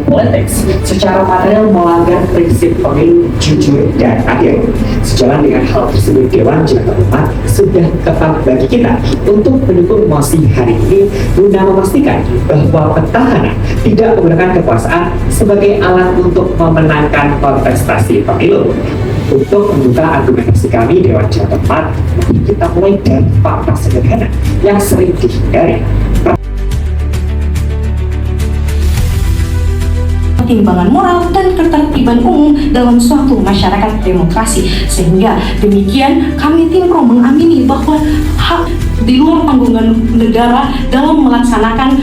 Politik secara material melanggar prinsip pemilu jujur dan adil. Sejalan dengan hal tersebut, Dewan Jakarta Umat sudah tepat bagi kita untuk mendukung mosi hari ini guna memastikan bahwa petahana tidak menggunakan kekuasaan sebagai alat untuk memenangkan kontestasi pemilu. Untuk membuka argumentasi kami Dewan Jakarta Umat, mari kita mulai dari fakta sederhana yang sering dihindari. Pertimbangan moral dan ketertiban umum dalam suatu masyarakat demokrasi. Sehingga demikian kami tim Pro mengamini bahwa hak di luar tanggungan negara dalam melaksanakan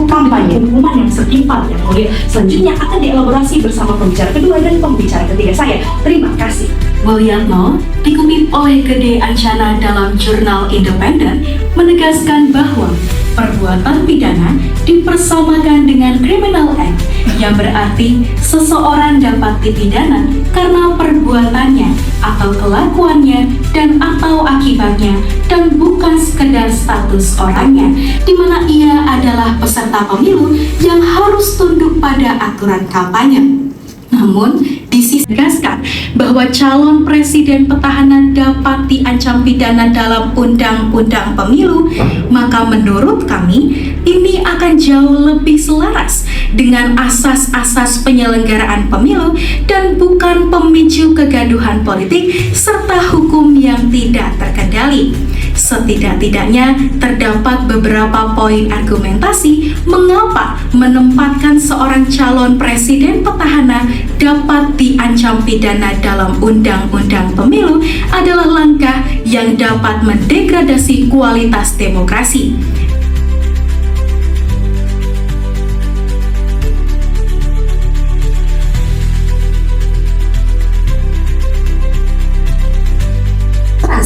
kampanye hukuman yang setimpal yang mulia. Selanjutnya akan dielaborasi bersama pembicara kedua dan pembicara ketiga saya. Terima kasih. Mulyatno dikutip oleh Gede Ancana dalam jurnal Independen menegaskan bahwa perbuatan pidana dipersamakan dengan Criminal Act, yang berarti seseorang dapat dipidana karena perbuatannya atau kelakuannya dan atau akibatnya, dan bukan sekedar status orangnya, di mana ia adalah peserta pemilu yang harus tunduk pada aturan kampanye. Namun, ditegaskan bahwa calon presiden petahana dapat diancam pidana dalam undang-undang pemilu, maka menurut kami ini akan jauh lebih selaras dengan asas-asas penyelenggaraan pemilu dan bukan pemicu kegaduhan politik serta hukum yang tidak terkendali. Setidak-tidaknya terdapat beberapa poin argumentasi mengapa menempatkan seorang calon presiden petahana dapat diancam pidana dalam undang-undang pemilu adalah langkah yang dapat mendegradasi kualitas demokrasi.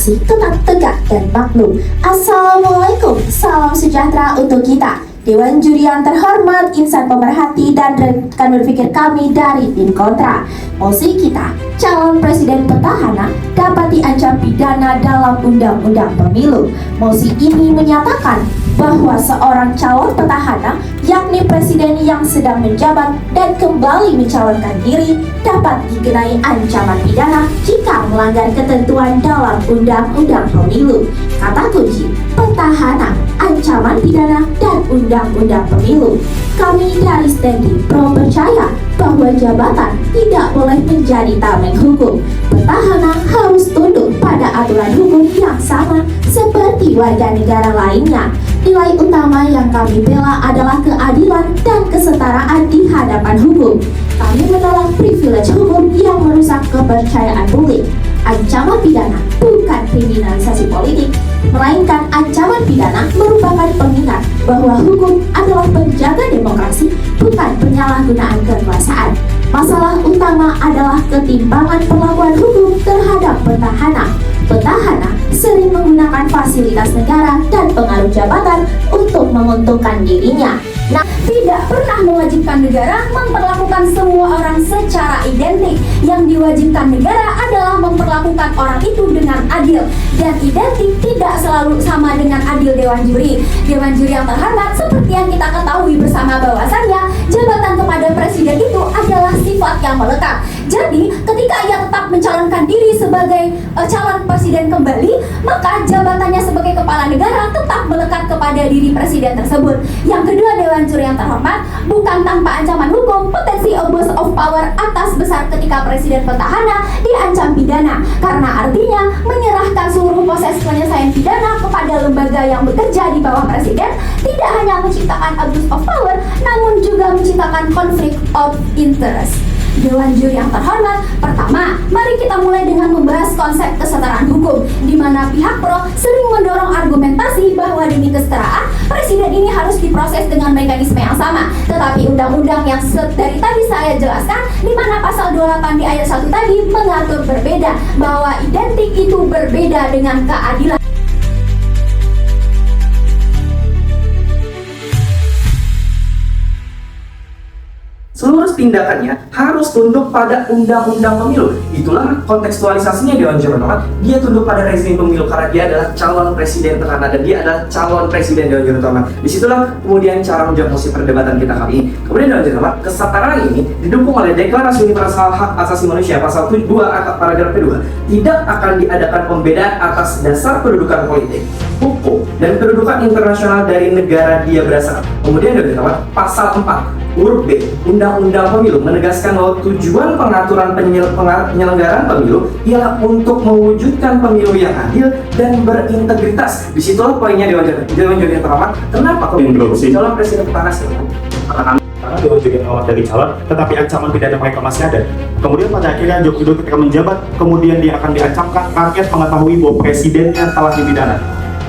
Tetap tegak dan maklum. Assalamualaikum, salam sejahtera untuk kita. Dewan juri yang terhormat, insan pemerhati dan rekan berpikir kami dari tim kontra. Mosi kita, calon presiden petahana dapat diancam pidana dalam undang-undang pemilu. Mosi ini menyatakan bahwa seorang calon petahana, yakni presiden yang sedang menjabat dan kembali mencalonkan diri, dapat dikenai ancaman pidana jika melanggar ketentuan dalam undang-undang pemilu. Kata kunci, petahana, ancaman pidana, dan undang-undang pemilu. Kami dari Standing Pro percaya bahwa jabatan tidak boleh menjadi tameng hukum. Petahana harus tunduk pada aturan hukum yang sama seperti warga negara lainnya. Nilai utama yang kami bela adalah keadilan dan kesetaraan di hadapan hukum. Kami menolak privilege hukum yang merusak kepercayaan publik. Ancaman pidana bukan kriminalisasi politik, melainkan ancaman pidana merupakan pengingat bahwa hukum adalah penjaga demokrasi, bukan penyalahgunaan kekuasaan. Masalah utama adalah ketimpangan perlakuan hukum terhadap petahana. Petahana sering menggunakan fasilitas negara dan pengaruh jabatan untuk menguntungkan dirinya. Nah, tidak pernah mewajibkan negara memperlakukan semua orang secara identik. Yang diwajibkan negara adalah memperlakukan orang itu dengan adil, dan identik tidak selalu sama dengan adil Dewan Juri. Dewan Juri yang terhormat, seperti yang kita ketahui bersama bahwasannya jabatan kepada presiden itu adalah sifat yang melekat. Jadi, ketika ia tetap mencalonkan diri sebagai calon presiden kembali, maka jabatannya sebagai kepala negara tetap melekat kepada diri presiden tersebut. Yang kedua, Dewan Juri yang terhormat, bukan tanpa ancaman hukum, potensi abuse of power atas besar ketika presiden petahana diancam pidana, karena artinya menyerahkan seluruh proses penyelesaian pidana kepada lembaga yang bekerja di bawah presiden tidak hanya menciptakan abuse of power, namun juga menciptakan konflik of interest. Dewan Juri yang terhormat, pertama, mari kita mulai dengan membahas konsep kesetaraan hukum, di mana pihak pro sering mendorong argumentasi bahwa demi kesetaraan, presiden ini harus diproses dengan mekanisme yang sama. Tetapi undang-undang yang dari tadi saya jelaskan, di mana pasal 28 di ayat 1 tadi mengatur berbeda, bahwa identik itu berbeda dengan keadilan. harus tindakannya harus tunduk pada undang-undang pemilu. Itulah kontekstualisasinya Dewan Juri Terhormat. Dia tunduk pada rezim pemilu karena dia adalah calon presiden petahana dan dia adalah calon presiden Dewan Juri Terhormat. Disitulah kemudian cara menjawab posisi perdebatan kita kali ini. Kemudian Dewan Juri Terhormat, kesetaraan ini didukung oleh Deklarasi Universal Hak Asasi Manusia pasal 2 paragraf kedua. Tidak akan diadakan pembedaan atas dasar kedudukan politik, hukum, dan kedudukan internasional dari negara dia berasal. Kemudian Dewan Juri Terhormat, pasal 4 huruf B Undang-Undang Pemilu menegaskan bahwa tujuan pengaturan penyelenggaraan pemilu ialah untuk mewujudkan pemilu yang adil dan berintegritas. Disitulah poinnya Dewan Juri Terhormat. Kenapa kemudian calon presiden petahana karena Dewan Juri Terhormat dari calon, tetapi ancaman pidana mereka masih ada. Kemudian pada akhirnya Joko Widodo ketika menjabat, kemudian dia akan diancamkan, rakyat mengetahui bahwa presidennya telah dipidana.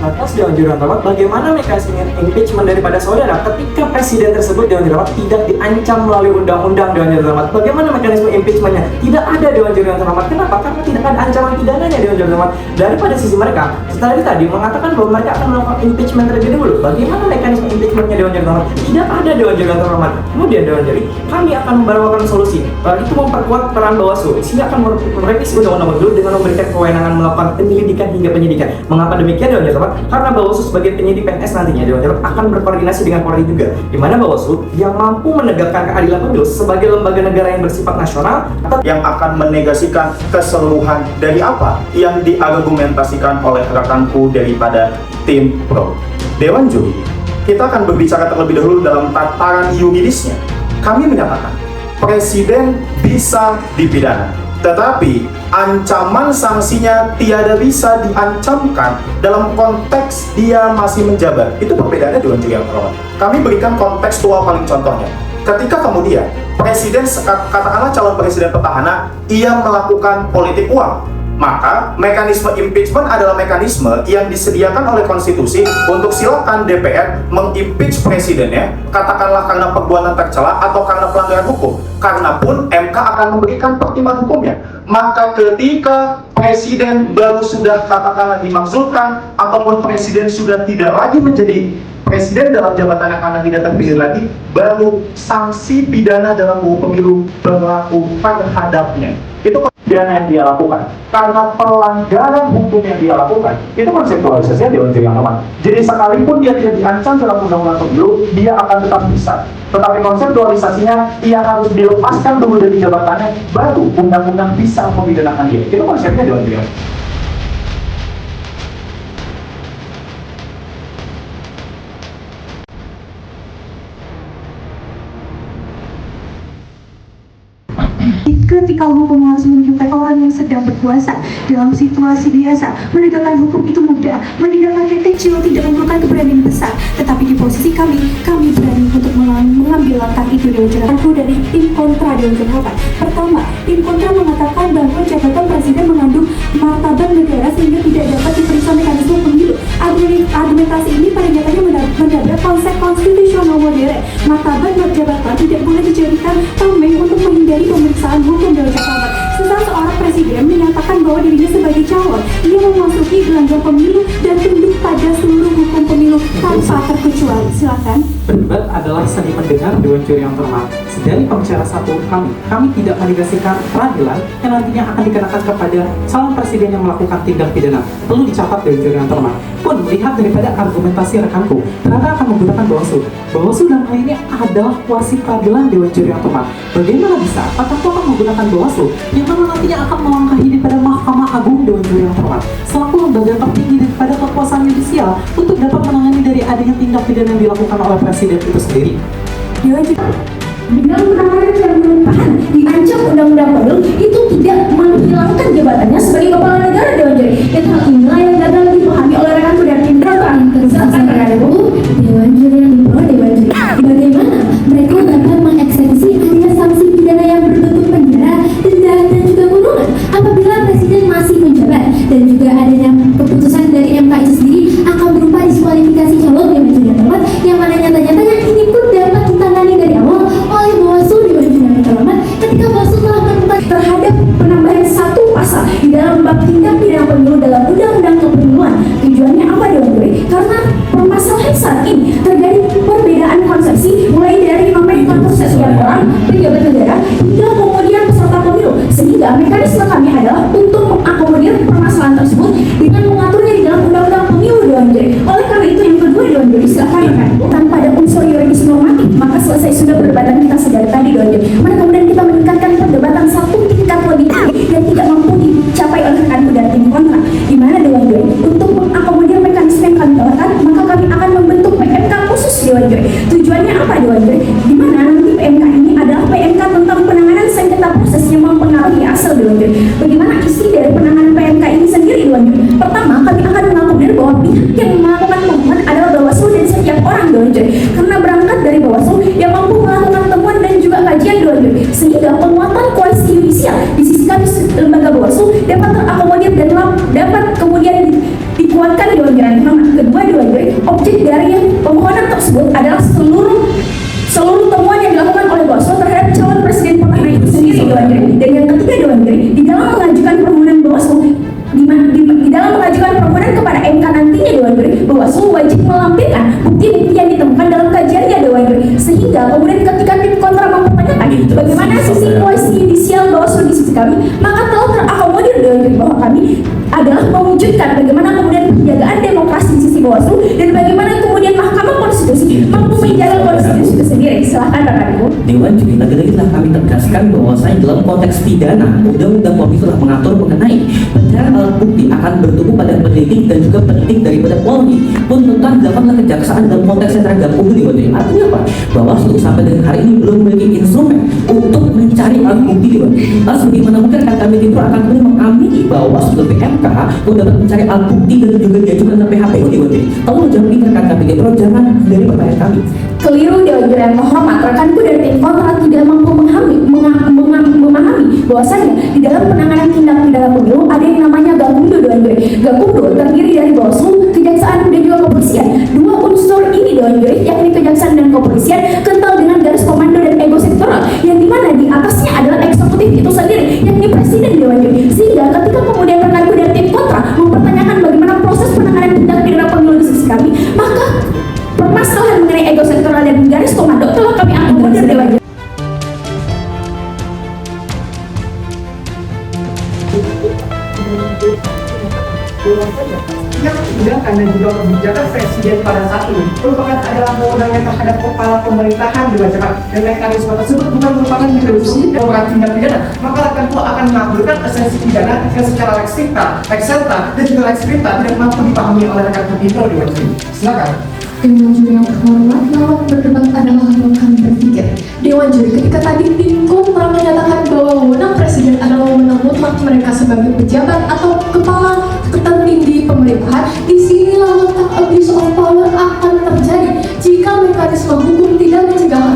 Lantas Dewan Juri Terhormat, bagaimana mekanisme impeachment daripada saudara ketika presiden tersebut Dewan Juri Terhormat tidak diancam melalui undang-undang Dewan Juri Terhormat? Bagaimana mekanisme impeachmentnya? Tidak ada Dewan Juri Terhormat. Kenapa? Karena tidak ada ancaman pidananya Dewan Juri Terhormat. Daripada sisi mereka, setelah tadi mengatakan bahwa mereka akan melakukan impeachment terlebih dahulu. Bagaimana mekanisme impeachmentnya Dewan Juri Terhormat? Tidak ada Dewan Juri Terhormat. Kemudian Dewan Juri, kami akan membawakan solusi. Itu memperkuat peran Bawaslu. Sehingga akan merevisi undang-undang pemilu dengan memberikan kewenangan melakukan penyelidikan hingga penyidikan. Mengapa demikian Dewan Juri Terhormat? Karena Bawaslu sebagai penyidik PNS nantinya Dewan Juri akan berkoordinasi dengan Polri juga, di mana Bawaslu yang mampu menegakkan keadilan pemilu sebagai lembaga negara yang bersifat nasional yang akan menegasikan keseluruhan dari apa yang diargumentasikan oleh rekanku daripada tim pro. Dewan Juri, kita akan berbicara terlebih dahulu dalam tataran yuridisnya. Kami menyatakan presiden bisa dipidana, tetapi ancaman sanksinya tiada bisa diancamkan dalam konteks dia masih menjabat. Itu perbedaannya Dewan Juri yang terhormat. Kami berikan kontekstual paling contohnya. Ketika kemudian presiden, katakanlah calon presiden petahana, ia melakukan politik uang, maka mekanisme impeachment adalah mekanisme yang disediakan oleh konstitusi untuk silakan DPR mengimpeach presidennya, katakanlah karena perbuatan tercela atau karena pelanggaran hukum. Karena pun MK akan memberikan pertimbangan hukumnya. Maka ketika presiden baru sudah katakanlah dimaksudkan ataupun presiden sudah tidak lagi menjadi presiden dalam jabatannya karena tidak terpilih lagi, baru sanksi pidana dalam pemilu berlaku terhadapnya. Itu pidana yang dia lakukan karena pelanggaran hukum yang dia lakukan. Itu konseptualisasinya Dewan Juri yang Terhormat. Jadi sekalipun dia tidak diancam dalam undang-undang pemilu, dia akan tetap bisa. Tetapi konseptualisasinya, ia harus dilepaskan dulu dari jabatannya, baru undang-undang bisa memidanakan dia. Itu konsepnya Dewan Juri. Ketika hukum harus menjumpai orang yang sedang berkuasa dalam situasi biasa, menegakkan hukum itu mudah, meninggalkan yang kecil tidak memerlukan keberanian besar. Tetapi di posisi kami berani untuk mengambil langkah itu. Dewan Juri Terhormat dari tim kontra Dewan Juri Terhormat. Pertama, tim kontra mengatakan bahwa jabatan presiden mengandung martabat negara sehingga tidak dapat diperiksa mekanisme pemilu. Argumentasi ini pada nyatanya menabrak konsep konstitusional modern. Martabat jabatan tidak boleh dijadikan tameng untuk menghindari pemeriksaan hukum Dewan Juri Terhormat. Seorang presiden menyatakan bahwa dirinya sebagai calon, ia memasuki gelanggang pemilu dan tunduk pada seluruh hukum pemilu tanpa terkecuali. Silakan. Berdebat adalah seni mendengar Dewan Juri yang Terhormat. Dari pembicara satu kami tidak menegasikan peradilan yang nantinya akan dikenakan kepada calon presiden yang melakukan tindak pidana. Perlu dicatat Dewan Juri yang Terhormat. Pun melihat daripada argumentasi rekanku, ternyata akan menggunakan Bawaslu. Bawaslu dalam hal ini adalah kuasi peradilan Dewan Juri yang Terhormat. Bagaimana bisa? Rekanku akan menggunakan Bawaslu yang mana nantinya akan melangkahi daripada Mahkamah Agung Dewan Juri yang Terhormat selaku lembaga tertinggi daripada kekuasaan yudisial untuk dapat menangani dari adanya tindak pidana yang dilakukan oleh presiden itu sendiri. Dewan Juri dengan menawarkan dan menumpahkan diancam undang-undang pemilu itu tidak menghilangkan jabatannya sebagai kepala negara. Dewan Juri itu hal inilah yang gagal dipahami oleh rekan dan tim Dewan Juri yang pro Dewan Juri bagaimana mereka dapat mengeksekusi adanya sanksi pidana yang berbentuk penjara, denda dan juga kurungan apabila presiden masih menjabat, dan juga adanya keputusan dari MK itu sendiri akan berupa diskualifikasi calon Dewan Juri yang Terhormat yang mana nyata-nyatanya ini pun dapat ditangani dari awal oleh Bawaslu Dewan Juri yang Terhormat ketika Bawaslu telah menemukan terhadap penambahan satu pasal di dalam bab tindak pidana pemilu dalam undang-undang kepemiluan. Tujuannya apa Dewan Juri? Karena permasalahan saat ini terjadi perbedaan konsep Dewan Juri, di mana nanti PMK ini adalah PMK tentang penanganan sengketa proses yang mempengaruhi hasil Dewan Juri. Bagaimana isi dari penanganan PMK ini sendiri Dewan Juri? Pertama, kami akan mengakomodir bahwa pihak yang melakukan pemohon adalah Bawaslu dan setiap orang Dewan Juri, karena berangkat dari Bawaslu yang mampu melakukan temuan dan juga kajian Dewan Juri, sehingga penguatan koalisi yudisial di sisi kami lembaga Bawaslu dapat terakomodir dan dapat kemudian dikuatkan Dewan Juri. Kedua Dewan Juri, objek dari permohonan tersebut adalah seluruh temuan yang dilakukan oleh Bawaslu terhadap calon presiden petahana itu sendiri Dewan Juri. Dan yang ketiga Dewan Juri, di dalam mengajukan permohonan Bawaslu di dalam mengajukan permohonan kepada MK nantinya Dewan Juri, Bawaslu wajib melampirkan bukti-bukti yang ditemukan dalam kajiannya Dewan Juri, sehingga kemudian ketika tim kontra mempertanyakan bagaimana sisi koalisi yudisial Bawaslu di sisi kami, maka telah terakomodir Dewan Juri bahwa kami adalah mewujudkan bagaimana kemudian penjagaan demokrasi di sisi Bawaslu dan bagaimana kemudian Mahkamah Konstitusi mampu menjaga konstitusi itu sendiri. Silahkan Bapak Ibu. Dewan Juri lagi-lagi telah kami tegaskan bahwasanya dalam konteks pidana Undang-Undang Pemilu telah mengatur mengenai pencarian alat bukti akan bertumpu pada penyidik dan juga penyidik daripada Polri. Tuntutan dilakukan oleh kejaksaan dalam konteks yang terhadap umum Dewan Juri. Artinya apa? Bawaslu sampai dengan hari ini belum memiliki instrumen untuk mencari alat bukti Dewan. Lalu bagaimana mungkin rekan kami itu akan kemudian mengamini Bawaslu ke PMK untuk dapat mencari alat bukti dan juga diajukan ke PHPU Dewan Juri. Tolong jawab ini rekan kami itu, jangan dari pertanyaan kami. Keliru Dewan Juri yang terhormat, rekanku dari tim kontra tidak mampu memahami bahwasanya di dalam penanganan tindak pidana pemilu ada yang namanya Gakumdu Dewan Juri. Gakumdu terdiri dari Bawaslu, Kejaksaan dan juga Kepolisian. Dua unsur ini Dewan Juri, yakni Kejaksaan dan Kepolisian, kental dengan garis komando dan ego sektoral, yang dimana di atasnya adalah eksekutif itu sendiri, yakni Presiden Dewan Juri. Sehingga ketika kemudian rekanku dari tim kontra mempertanyakan bagaimana proses penanganan tindak pidana pemilu di sisi kami, maka permasalahan mengenai ego sektoral dan garis komando telah kami akomodir Dewan Juri. Yang kebijakan dan juga kebijakan presiden pada saat ini merupakan adalah wewenangnya terhadap kepala pemerintahan di Jakarta, dan mekanisme tersebut bukan merupakan interupsi dan merupakan tindak pidana, maka rekanku akan mengabulkan esensi pidana yang secara lex serta dan juga lex stricta tidak mampu dipahami oleh rekan Pintro di sini. Silakan. Dewan Juri yang terhormat, lawan berdebat adalah hal kami berpikir. Dewan Juri, ketika tadi tim kontra menyatakan bahwa wewenang presiden adalah wewenang mutlak mereka sebagai pejabat atau kepala tertinggi pemerintahan, disinilah letak abuse of power akan terjadi. Jika mekanisme hukum tidak mencegah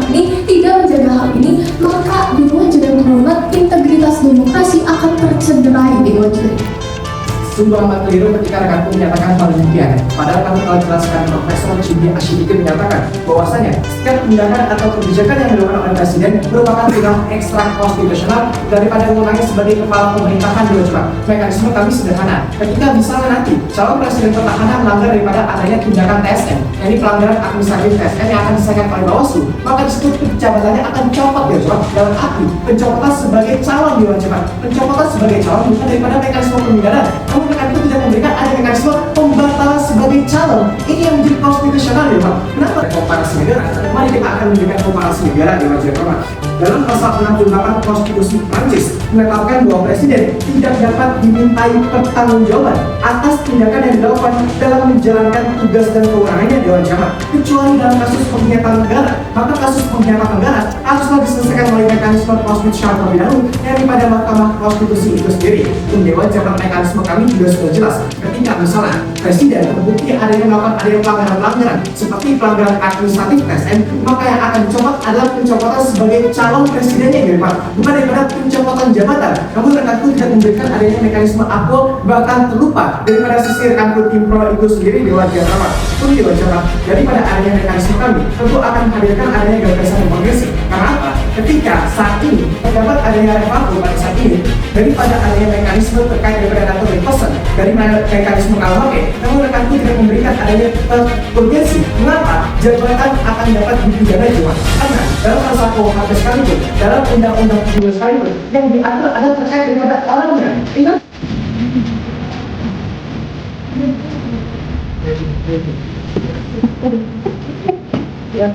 hal ini, maka Dewan Juri yang terhormat, integritas demokrasi akan tercederai Dewan Juri. Sungguh amat keliru ketika rekanku menyatakan hal demikian. Padahal kami telah jelaskan Profesor Cindi Asyidiki menyatakan bahwasanya setiap tindakan atau kebijakan yang dilakukan oleh Presiden merupakan tindakan ekstra konstitusional daripada wewenangnya sebagai kepala pemerintahan di Jakarta. Mekanisme kami sederhana. Ketika misalnya nanti calon Presiden petahana melanggar daripada adanya tindakan TSN, yakni pelanggaran administratif TSN yang akan diselesaikan oleh Bawaslu, maka disitu jabatannya akan copot di Jakarta. Dalam arti pencopotan sebagai calon di Jakarta, pencopotan sebagai calon bukan daripada mekanisme pemidana. Rekan itu tidak memberikan ada mekanisme pembatalan sebagai calon. Ini yang menjadi konstitusional ya Pak. Kenapa? Komparasi negara. Mari kita akan memberikan komparasi negara di Jakarta. Dalam pasal 68 Konstitusi Prancis menetapkan bahwa Presiden tidak dapat dimintai pertanggungjawaban atas tindakan yang dilakukan dalam menjalankan tugas dan kewenangannya Dewan Jakarta, kecuali dalam kasus pengkhianatan negara. Maka kasus pengkhianatan negara haruslah diselesaikan melalui mekanisme konstitusional terlebih dahulu, yang pada Mahkamah Konstitusi itu sendiri. Dewan Jakarta mekanisme kami juga sudah jelas. Ketika misalnya Presiden terbukti adanya melakukan pelanggaran seperti pelanggaran administratif TSN, maka yang akan dicopot adalah pencopotan sebagai calon presidennya gitu Pak, bukan daripada pencopotan jabatan. Namun rekanku tidak memberikan adanya mekanisme akul, bahkan terlupa daripada sisi rekanku tim pro itu sendiri Dewan Jakarta. Pun Dewan Jakarta, daripada adanya mekanisme kami tentu akan menghadirkan adanya gagasan yang progresif. Karena apa? Ketika saat ini terdapat adanya reform pada saat ini, daripada adanya mekanisme terkait daripada data person dari mekanisme KUHP, namun rekanku tidak memberikan adanya urgensi. Mengapa? Jabatan akan dapat dipidana juga. Karena dalam pasal KUHP sekalipun, dalam undang-undang pemilu sekalipun, yang diatur adalah terkait daripada orangnya. Ingat? Ya.